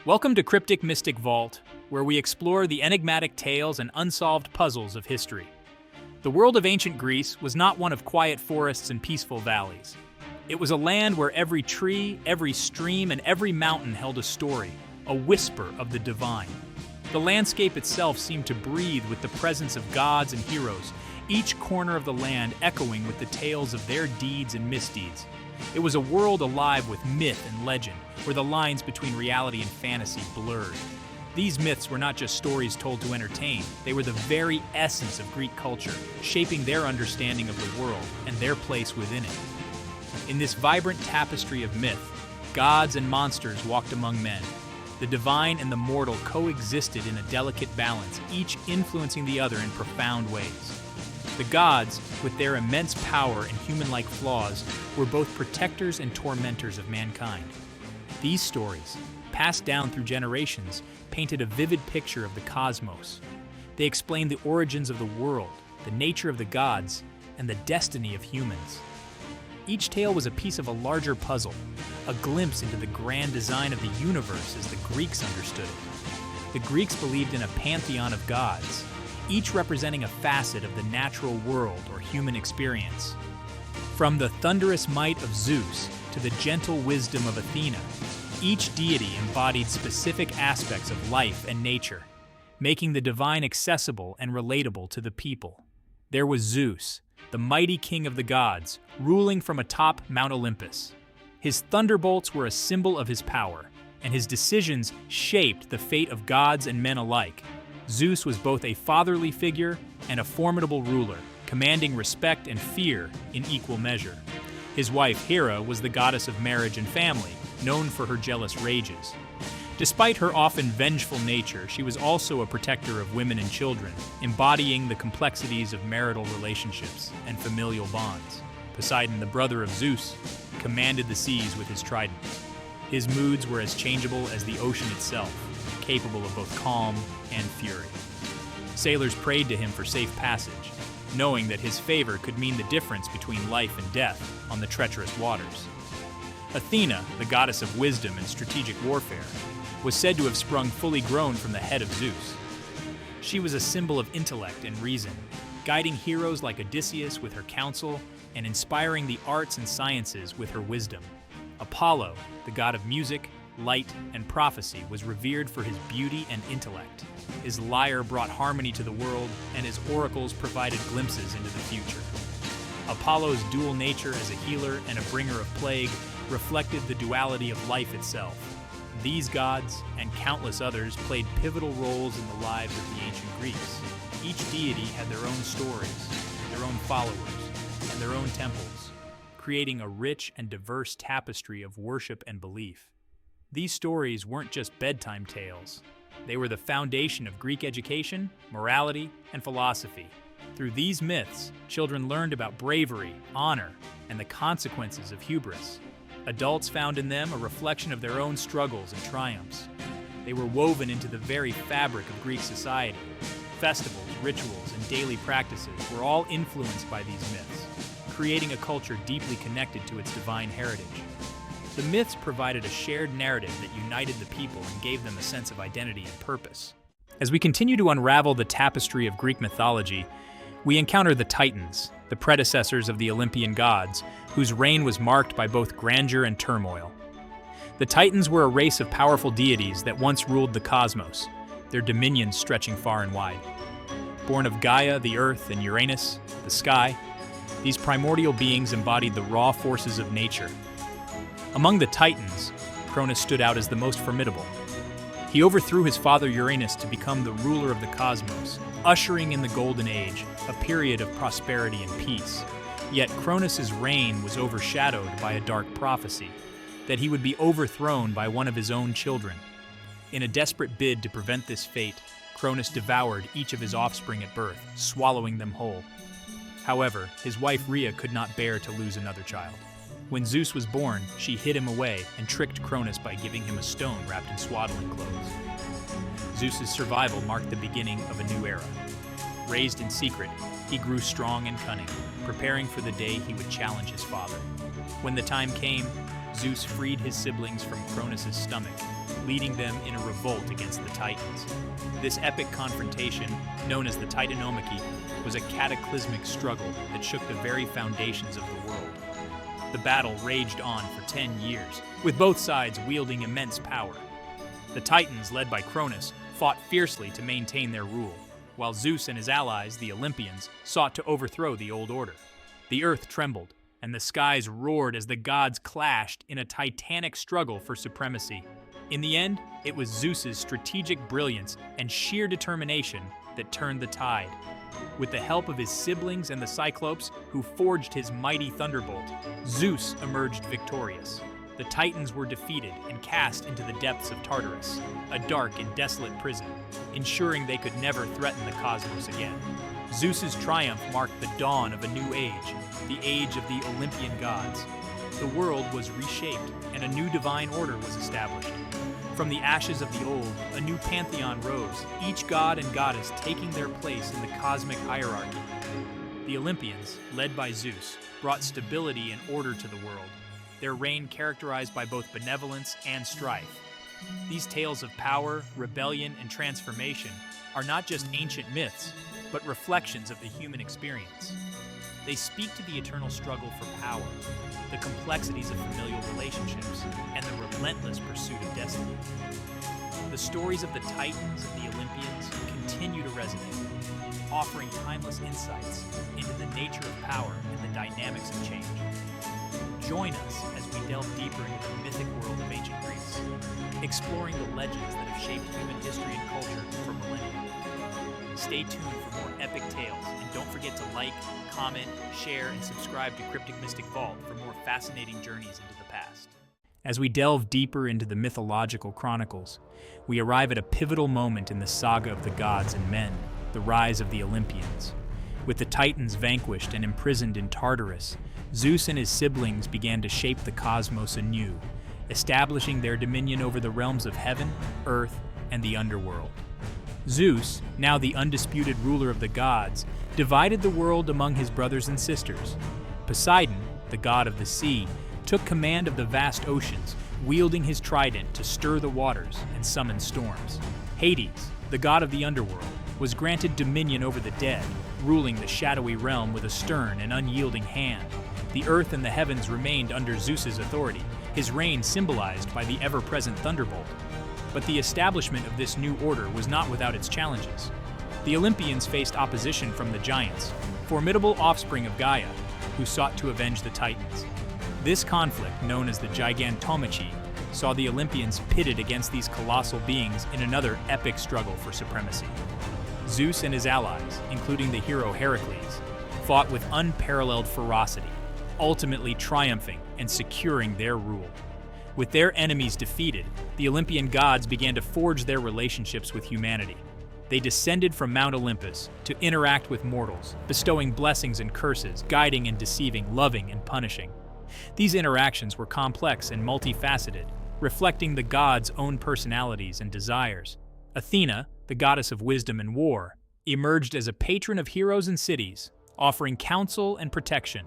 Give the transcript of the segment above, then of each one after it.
Welcome to Cryptic Mystic Vault, where we explore the enigmatic tales and unsolved puzzles of history. The world of ancient Greece was not one of quiet forests and peaceful valleys. It was a land where every tree, every stream, and every mountain held a story, a whisper of the divine. The landscape itself seemed to breathe with the presence of gods and heroes, each corner of the land echoing with the tales of their deeds and misdeeds. It was a world alive with myth and legend, where the lines between reality and fantasy blurred. These myths were not just stories told to entertain, they were the very essence of Greek culture, shaping their understanding of the world and their place within it. In this vibrant tapestry of myth, gods and monsters walked among men. The divine and the mortal coexisted in a delicate balance, each influencing the other in profound ways. The gods, with their immense power and human-like flaws, were both protectors and tormentors of mankind. These stories, passed down through generations, painted a vivid picture of the cosmos. They explained the origins of the world, the nature of the gods, and the destiny of humans. Each tale was a piece of a larger puzzle, a glimpse into the grand design of the universe as the Greeks understood it. The Greeks believed in a pantheon of gods, each representing a facet of the natural world or human experience. From the thunderous might of Zeus to the gentle wisdom of Athena, each deity embodied specific aspects of life and nature, making the divine accessible and relatable to the people. There was Zeus, the mighty king of the gods, ruling from atop Mount Olympus. His thunderbolts were a symbol of his power, and his decisions shaped the fate of gods and men alike. Zeus was both a fatherly figure and a formidable ruler, commanding respect and fear in equal measure. His wife Hera was the goddess of marriage and family, known for her jealous rages. Despite her often vengeful nature, she was also a protector of women and children, embodying the complexities of marital relationships and familial bonds. Poseidon, the brother of Zeus, commanded the seas with his trident. His moods were as changeable as the ocean itself, capable of both calm and fury. Sailors prayed to him for safe passage, knowing that his favor could mean the difference between life and death on the treacherous waters. Athena, the goddess of wisdom and strategic warfare, was said to have sprung fully grown from the head of Zeus. She was a symbol of intellect and reason, guiding heroes like Odysseus with her counsel and inspiring the arts and sciences with her wisdom. Apollo, the god of music, light, and prophecy, was revered for his beauty and intellect. His lyre brought harmony to the world, and his oracles provided glimpses into the future. Apollo's dual nature as a healer and a bringer of plague reflected the duality of life itself. These gods, and countless others, played pivotal roles in the lives of the ancient Greeks. Each deity had their own stories, their own followers, and their own temples, creating a rich and diverse tapestry of worship and belief. These stories weren't just bedtime tales. They were the foundation of Greek education, morality, and philosophy. Through these myths, children learned about bravery, honor, and the consequences of hubris. Adults found in them a reflection of their own struggles and triumphs. They were woven into the very fabric of Greek society. Festivals, rituals, and daily practices were all influenced by these myths, creating a culture deeply connected to its divine heritage. The myths provided a shared narrative that united the people and gave them a sense of identity and purpose. As we continue to unravel the tapestry of Greek mythology, we encounter the Titans, the predecessors of the Olympian gods, whose reign was marked by both grandeur and turmoil. The Titans were a race of powerful deities that once ruled the cosmos, their dominions stretching far and wide. Born of Gaia, the earth, and Uranus, the sky, these primordial beings embodied the raw forces of nature. Among the Titans, Cronus stood out as the most formidable. He overthrew his father Uranus to become the ruler of the cosmos, ushering in the Golden Age, a period of prosperity and peace. Yet Cronus's reign was overshadowed by a dark prophecy, that he would be overthrown by one of his own children. In a desperate bid to prevent this fate, Cronus devoured each of his offspring at birth, swallowing them whole. However, his wife Rhea could not bear to lose another child. When Zeus was born, she hid him away and tricked Cronus by giving him a stone wrapped in swaddling clothes. Zeus's survival marked the beginning of a new era. Raised in secret, he grew strong and cunning, preparing for the day he would challenge his father. When the time came, Zeus freed his siblings from Cronus' stomach, leading them in a revolt against the Titans. This epic confrontation, known as the Titanomachy, was a cataclysmic struggle that shook the very foundations of the world. The battle raged on for 10 years, with both sides wielding immense power. The Titans, led by Cronus, fought fiercely to maintain their rule, while Zeus and his allies, the Olympians, sought to overthrow the old order. The earth trembled, and the skies roared as the gods clashed in a titanic struggle for supremacy. In the end, it was Zeus's strategic brilliance and sheer determination that turned the tide. With the help of his siblings and the Cyclopes, who forged his mighty thunderbolt, Zeus emerged victorious. The Titans were defeated and cast into the depths of Tartarus, a dark and desolate prison, ensuring they could never threaten the cosmos again. Zeus's triumph marked the dawn of a new age, the age of the Olympian gods. The world was reshaped, and a new divine order was established. From the ashes of the old, a new pantheon rose, each god and goddess taking their place in the cosmic hierarchy. The Olympians, led by Zeus, brought stability and order to the world, their reign characterized by both benevolence and strife. These tales of power, rebellion, and transformation are not just ancient myths, but reflections of the human experience. They speak to the eternal struggle for power, the complexities of familial relationships, and the relentless pursuit of destiny. The stories of the Titans and the Olympians continue to resonate, offering timeless insights into the nature of power and the dynamics of change. Join us as we delve deeper into the mythic world of ancient Greece, exploring the legends that have shaped human history and culture for millennia. Stay tuned for more epic tales, and don't forget to like, comment, share, and subscribe to Cryptic Mystic Vault for more fascinating journeys into the past. As we delve deeper into the mythological chronicles, we arrive at a pivotal moment in the saga of the gods and men, the rise of the Olympians. With the Titans vanquished and imprisoned in Tartarus, Zeus and his siblings began to shape the cosmos anew, establishing their dominion over the realms of heaven, earth, and the underworld. Zeus, now the undisputed ruler of the gods, divided the world among his brothers and sisters. Poseidon, the god of the sea, took command of the vast oceans, wielding his trident to stir the waters and summon storms. Hades, the god of the underworld, was granted dominion over the dead, ruling the shadowy realm with a stern and unyielding hand. The earth and the heavens remained under Zeus's authority, his reign symbolized by the ever-present thunderbolt. But the establishment of this new order was not without its challenges. The Olympians faced opposition from the giants, formidable offspring of Gaia, who sought to avenge the Titans. This conflict, known as the Gigantomachy, saw the Olympians pitted against these colossal beings in another epic struggle for supremacy. Zeus and his allies, including the hero Hercules, fought with unparalleled ferocity, ultimately triumphing and securing their rule. With their enemies defeated, the Olympian gods began to forge their relationships with humanity. They descended from Mount Olympus to interact with mortals, bestowing blessings and curses, guiding and deceiving, loving and punishing. These interactions were complex and multifaceted, reflecting the gods' own personalities and desires. Athena, the goddess of wisdom and war, emerged as a patron of heroes and cities, offering counsel and protection.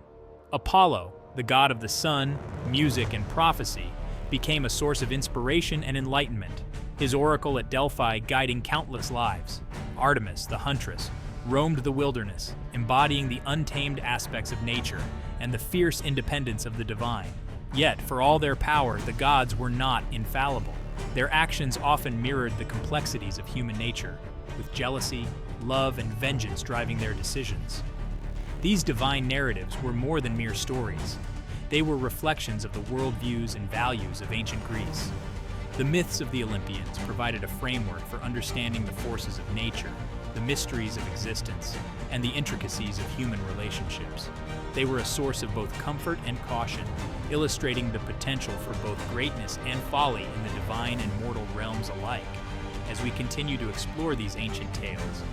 Apollo, the god of the sun, music, and prophecy, became a source of inspiration and enlightenment, his oracle at Delphi guiding countless lives. Artemis, the huntress, roamed the wilderness, embodying the untamed aspects of nature and the fierce independence of the divine. Yet, for all their power, the gods were not infallible. Their actions often mirrored the complexities of human nature, with jealousy, love, and vengeance driving their decisions. These divine narratives were more than mere stories. They were reflections of the worldviews and values of ancient Greece. The myths of the Olympians provided a framework for understanding the forces of nature, the mysteries of existence, and the intricacies of human relationships. They were a source of both comfort and caution, illustrating the potential for both greatness and folly in the divine and mortal realms alike. As we continue to explore these ancient tales,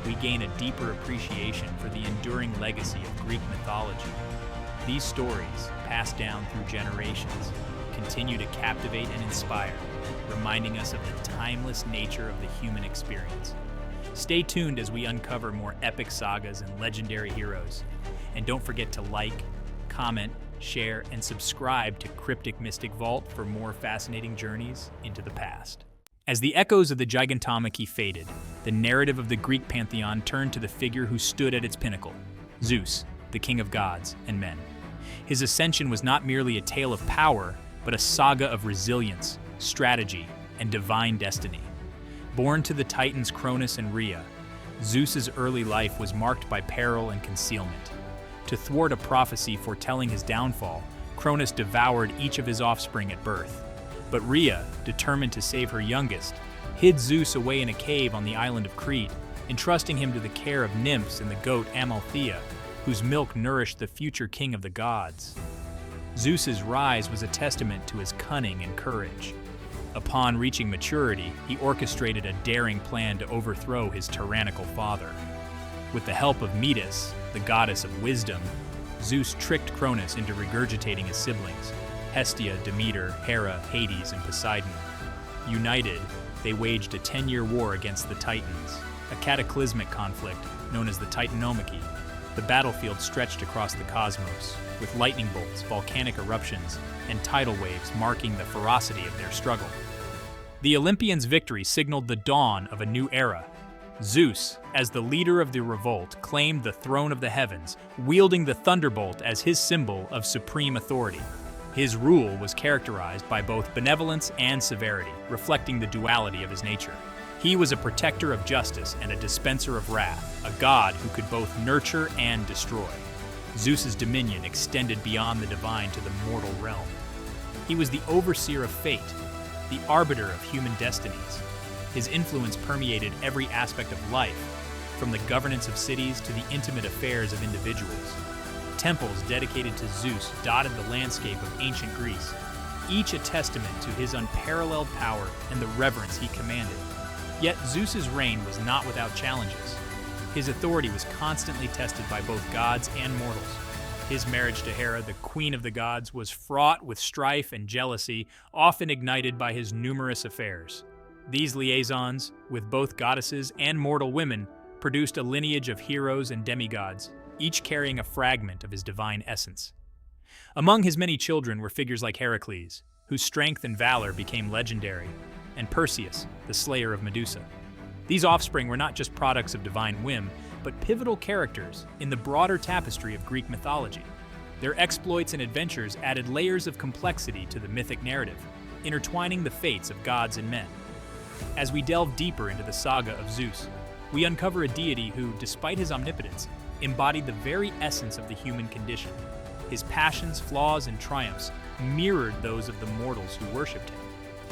we gain a deeper appreciation for the enduring legacy of Greek mythology. These stories, passed down through generations, continue to captivate and inspire, reminding us of the timeless nature of the human experience. Stay tuned as we uncover more epic sagas and legendary heroes. And don't forget to like, comment, share, and subscribe to Cryptic Mystic Vault for more fascinating journeys into the past. As the echoes of the Gigantomachy faded, the narrative of the Greek pantheon turned to the figure who stood at its pinnacle, Zeus, the king of gods and men. His ascension was not merely a tale of power, but a saga of resilience, strategy, and divine destiny. Born to the Titans Cronus and Rhea, Zeus's early life was marked by peril and concealment. To thwart a prophecy foretelling his downfall, Cronus devoured each of his offspring at birth. But Rhea, determined to save her youngest, hid Zeus away in a cave on the island of Crete, entrusting him to the care of nymphs and the goat Amalthea, whose milk nourished the future king of the gods. Zeus's rise was a testament to his cunning and courage. Upon reaching maturity, he orchestrated a daring plan to overthrow his tyrannical father. With the help of Metis, the goddess of wisdom, Zeus tricked Cronus into regurgitating his siblings, Hestia, Demeter, Hera, Hades, and Poseidon. United, they waged a 10-year war against the Titans, a cataclysmic conflict known as the Titanomachy. The battlefield stretched across the cosmos, with lightning bolts, volcanic eruptions, and tidal waves marking the ferocity of their struggle. The Olympians' victory signaled the dawn of a new era. Zeus, as the leader of the revolt, claimed the throne of the heavens, wielding the thunderbolt as his symbol of supreme authority. His rule was characterized by both benevolence and severity, reflecting the duality of his nature. He was a protector of justice and a dispenser of wrath, a god who could both nurture and destroy. Zeus's dominion extended beyond the divine to the mortal realm. He was the overseer of fate, the arbiter of human destinies. His influence permeated every aspect of life, from the governance of cities to the intimate affairs of individuals. Temples dedicated to Zeus dotted the landscape of ancient Greece, each a testament to his unparalleled power and the reverence he commanded. Yet Zeus's reign was not without challenges. His authority was constantly tested by both gods and mortals. His marriage to Hera, the queen of the gods, was fraught with strife and jealousy, often ignited by his numerous affairs. These liaisons, with both goddesses and mortal women, produced a lineage of heroes and demigods, each carrying a fragment of his divine essence. Among his many children were figures like Heracles, whose strength and valor became legendary, and Perseus, the slayer of Medusa. These offspring were not just products of divine whim, but pivotal characters in the broader tapestry of Greek mythology. Their exploits and adventures added layers of complexity to the mythic narrative, intertwining the fates of gods and men. As we delve deeper into the saga of Zeus, we uncover a deity who, despite his omnipotence, embodied the very essence of the human condition. His passions, flaws, and triumphs mirrored those of the mortals who worshipped him,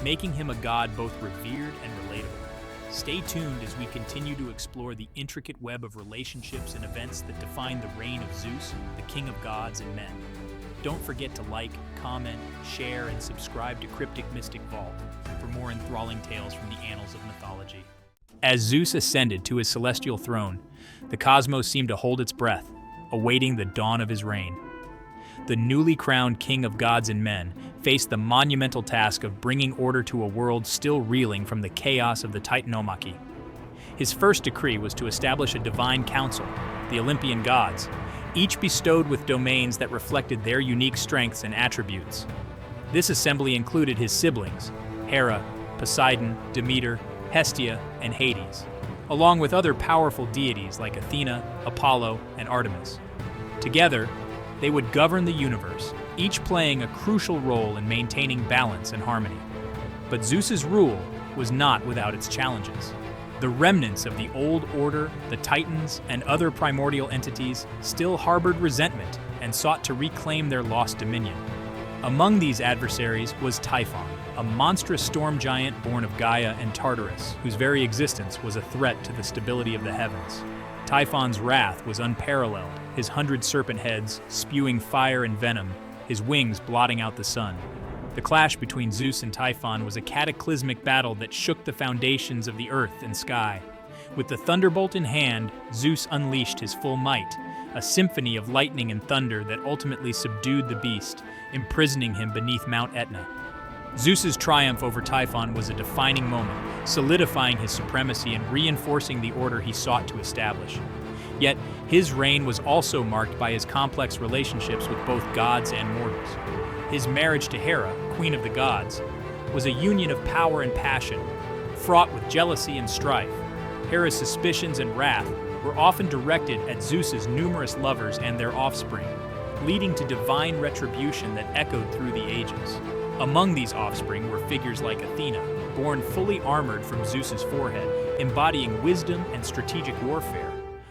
making him a god both revered and relatable. Stay tuned as we continue to explore the intricate web of relationships and events that define the reign of Zeus, the king of gods and men. Don't forget to like, comment, share, and subscribe to Cryptic Mystic Vault for more enthralling tales from the annals of mythology. As Zeus ascended to his celestial throne, the cosmos seemed to hold its breath, awaiting the dawn of his reign. The newly crowned king of gods and men faced the monumental task of bringing order to a world still reeling from the chaos of the Titanomachy. His first decree was to establish a divine council, the Olympian gods, each bestowed with domains that reflected their unique strengths and attributes. This assembly included his siblings, Hera, Poseidon, Demeter, Hestia, and Hades, along with other powerful deities like Athena, Apollo, and Artemis. Together, they would govern the universe, each playing a crucial role in maintaining balance and harmony. But Zeus's rule was not without its challenges. The remnants of the old order, the Titans, and other primordial entities still harbored resentment and sought to reclaim their lost dominion. Among these adversaries was Typhon, a monstrous storm giant born of Gaia and Tartarus, whose very existence was a threat to the stability of the heavens. Typhon's wrath was unparalleled, his 100 serpent heads spewing fire and venom, his wings blotting out the sun. The clash between Zeus and Typhon was a cataclysmic battle that shook the foundations of the earth and sky. With the thunderbolt in hand, Zeus unleashed his full might, a symphony of lightning and thunder that ultimately subdued the beast, imprisoning him beneath Mount Etna. Zeus's triumph over Typhon was a defining moment, solidifying his supremacy and reinforcing the order he sought to establish. Yet, his reign was also marked by his complex relationships with both gods and mortals. His marriage to Hera, queen of the gods, was a union of power and passion, fraught with jealousy and strife. Hera's suspicions and wrath were often directed at Zeus's numerous lovers and their offspring, leading to divine retribution that echoed through the ages. Among these offspring were figures like Athena, born fully armored from Zeus's forehead, embodying wisdom and strategic warfare.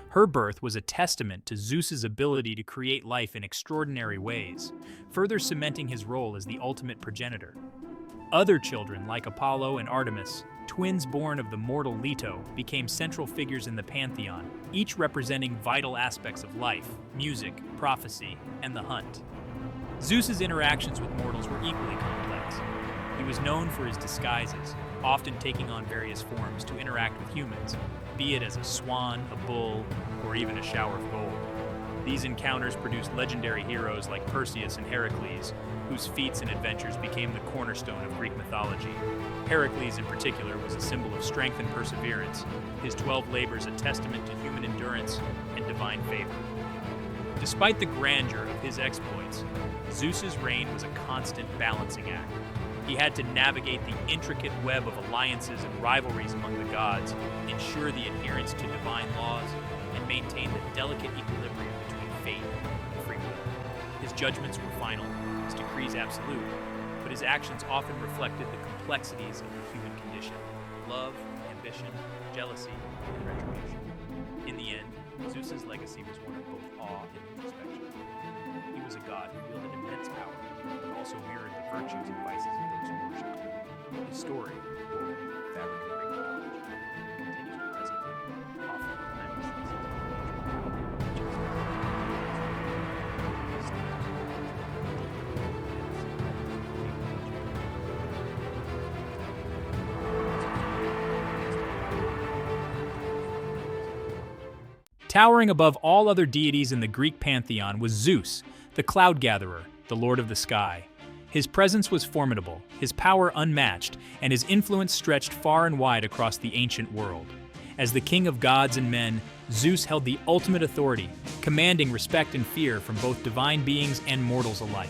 Her birth was a testament to Zeus's ability to create life in extraordinary ways, further cementing his role as the ultimate progenitor. Other children, like Apollo and Artemis, twins born of the mortal Leto, became central figures in the pantheon, each representing vital aspects of life, music, prophecy, and the hunt. Zeus's interactions with mortals were equally complex. He was known for his disguises, often taking on various forms to interact with humans, be it as a swan, a bull, or even a shower of gold. These encounters produced legendary heroes like Perseus and Hercules, whose feats and adventures became the cornerstone of Greek mythology. Hercules, in particular, was a symbol of strength and perseverance, his 12 labors a testament to human endurance and divine favor. Despite the grandeur of his exploits, Zeus's reign was a constant balancing act. He had to navigate the intricate web of alliances and rivalries among the gods, ensure the adherence to divine laws, and maintain the delicate equilibrium between fate and free will. His judgments were final, his decrees absolute, but his actions often reflected the complexities of the human condition: love, ambition, jealousy, and retribution. In the end, Zeus's legacy was one of both awe and introspection. He was a god who wielded immense power, but also mirrored the virtues and vices of those who worshipped him. His story, woven into the fabric of Greek mythology, continues to resonate, offering timeless lessons of nature, Towering above all other deities in the Greek pantheon was Zeus, the cloud gatherer, the lord of the sky. His presence was formidable, his power unmatched, and his influence stretched far and wide across the ancient world. As the king of gods and men, Zeus held the ultimate authority, commanding respect and fear from both divine beings and mortals alike.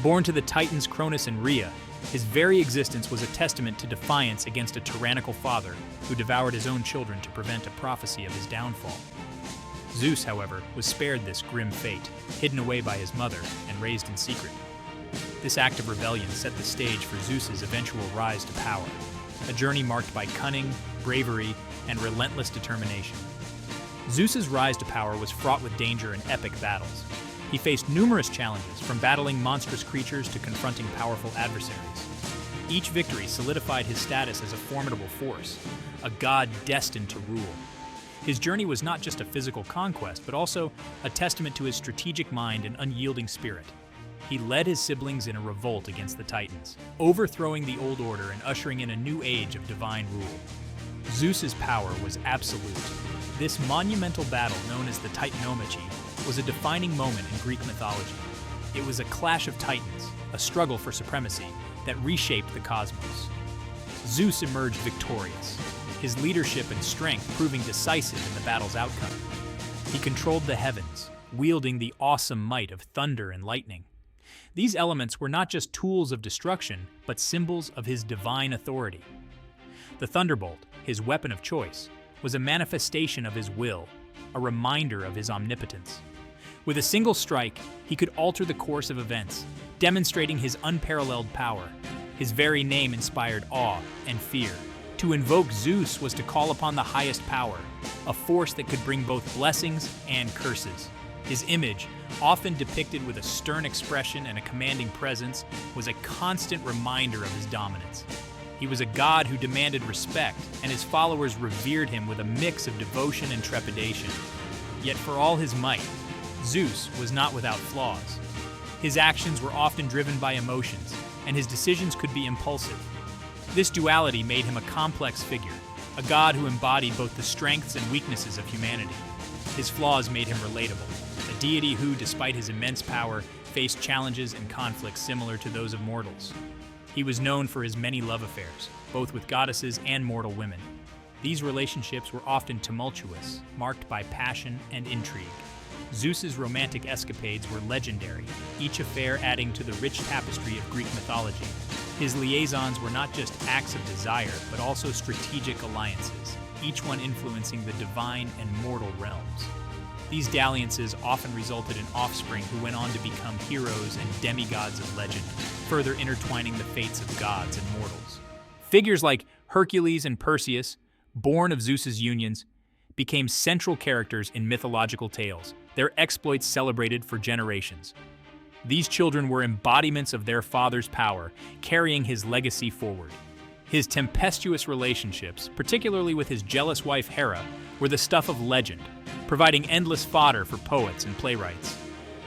Born to the Titans Cronus and Rhea, his very existence was a testament to defiance against a tyrannical father who devoured his own children to prevent a prophecy of his downfall. Zeus, however, was spared this grim fate, hidden away by his mother and raised in secret. This act of rebellion set the stage for Zeus's eventual rise to power, a journey marked by cunning, bravery, and relentless determination. Zeus's rise to power was fraught with danger and epic battles. He faced numerous challenges, from battling monstrous creatures to confronting powerful adversaries. Each victory solidified his status as a formidable force, a god destined to rule. His journey was not just a physical conquest, but also a testament to his strategic mind and unyielding spirit. He led his siblings in a revolt against the Titans, overthrowing the old order and ushering in a new age of divine rule. Zeus's power was absolute. This monumental battle, known as the Titanomachy, was a defining moment in Greek mythology. It was a clash of titans, a struggle for supremacy that reshaped the cosmos. Zeus emerged victorious, his leadership and strength proving decisive in the battle's outcome. He controlled the heavens, wielding the awesome might of thunder and lightning. These elements were not just tools of destruction, but symbols of his divine authority. The thunderbolt, his weapon of choice, was a manifestation of his will, a reminder of his omnipotence. With a single strike, he could alter the course of events, demonstrating his unparalleled power. His very name inspired awe and fear. To invoke Zeus was to call upon the highest power, a force that could bring both blessings and curses. His image, often depicted with a stern expression and a commanding presence, was a constant reminder of his dominance. He was a god who demanded respect, and his followers revered him with a mix of devotion and trepidation. Yet for all his might, Zeus was not without flaws. His actions were often driven by emotions, and his decisions could be impulsive. This duality made him a complex figure, a god who embodied both the strengths and weaknesses of humanity. His flaws made him relatable, a deity who, despite his immense power, faced challenges and conflicts similar to those of mortals. He was known for his many love affairs, both with goddesses and mortal women. These relationships were often tumultuous, marked by passion and intrigue. Zeus's romantic escapades were legendary, each affair adding to the rich tapestry of Greek mythology. His liaisons were not just acts of desire, but also strategic alliances, each one influencing the divine and mortal realms. These dalliances often resulted in offspring who went on to become heroes and demigods of legend, further intertwining the fates of gods and mortals. Figures like Hercules and Perseus, born of Zeus's unions, became central characters in mythological tales, their exploits celebrated for generations. These children were embodiments of their father's power, carrying his legacy forward. His tempestuous relationships, particularly with his jealous wife Hera, were the stuff of legend, providing endless fodder for poets and playwrights.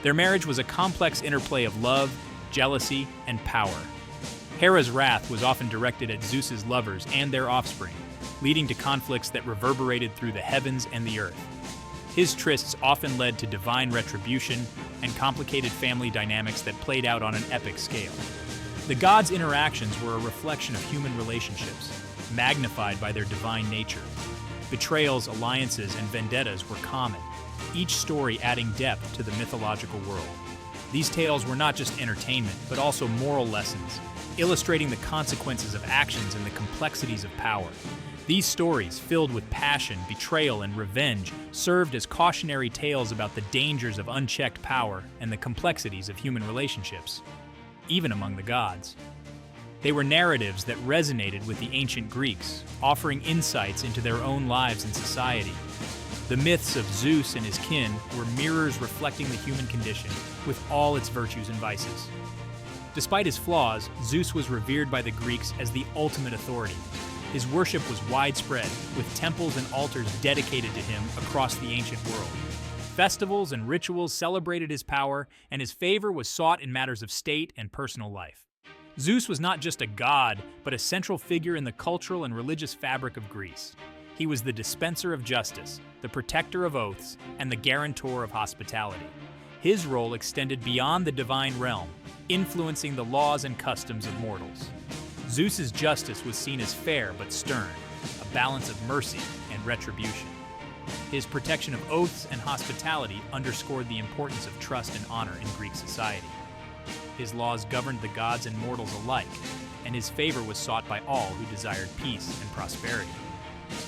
Their marriage was a complex interplay of love, jealousy, and power. Hera's wrath was often directed at Zeus's lovers and their offspring, leading to conflicts that reverberated through the heavens and the earth. His trysts often led to divine retribution and complicated family dynamics that played out on an epic scale. The gods' interactions were a reflection of human relationships, magnified by their divine nature. Betrayals, alliances, and vendettas were common, each story adding depth to the mythological world. These tales were not just entertainment, but also moral lessons, illustrating the consequences of actions and the complexities of power. These stories, filled with passion, betrayal, and revenge, served as cautionary tales about the dangers of unchecked power and the complexities of human relationships, even among the gods. They were narratives that resonated with the ancient Greeks, offering insights into their own lives and society. The myths of Zeus and his kin were mirrors reflecting the human condition, with all its virtues and vices. Despite his flaws, Zeus was revered by the Greeks as the ultimate authority. His worship was widespread, with temples and altars dedicated to him across the ancient world. Festivals and rituals celebrated his power, and his favor was sought in matters of state and personal life. Zeus was not just a god, but a central figure in the cultural and religious fabric of Greece. He was the dispenser of justice, the protector of oaths, and the guarantor of hospitality. His role extended beyond the divine realm, influencing the laws and customs of mortals. Zeus's justice was seen as fair but stern, a balance of mercy and retribution. His protection of oaths and hospitality underscored the importance of trust and honor in Greek society. His laws governed the gods and mortals alike, and his favor was sought by all who desired peace and prosperity.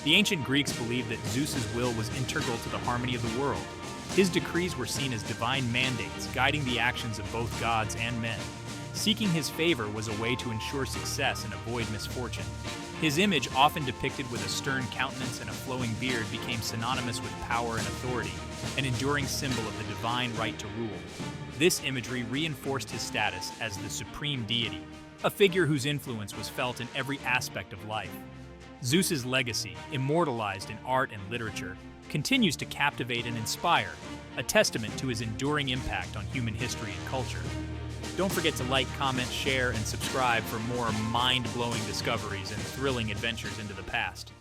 The ancient Greeks believed that Zeus's will was integral to the harmony of the world. His decrees were seen as divine mandates, guiding the actions of both gods and men. Seeking his favor was a way to ensure success and avoid misfortune. His image, often depicted with a stern countenance and a flowing beard, became synonymous with power and authority, an enduring symbol of the divine right to rule. This imagery reinforced his status as the supreme deity, a figure whose influence was felt in every aspect of life. Zeus's legacy, immortalized in art and literature, continues to captivate and inspire, a testament to his enduring impact on human history and culture. Don't forget to like, comment, share, and subscribe for more mind-blowing discoveries and thrilling adventures into the past.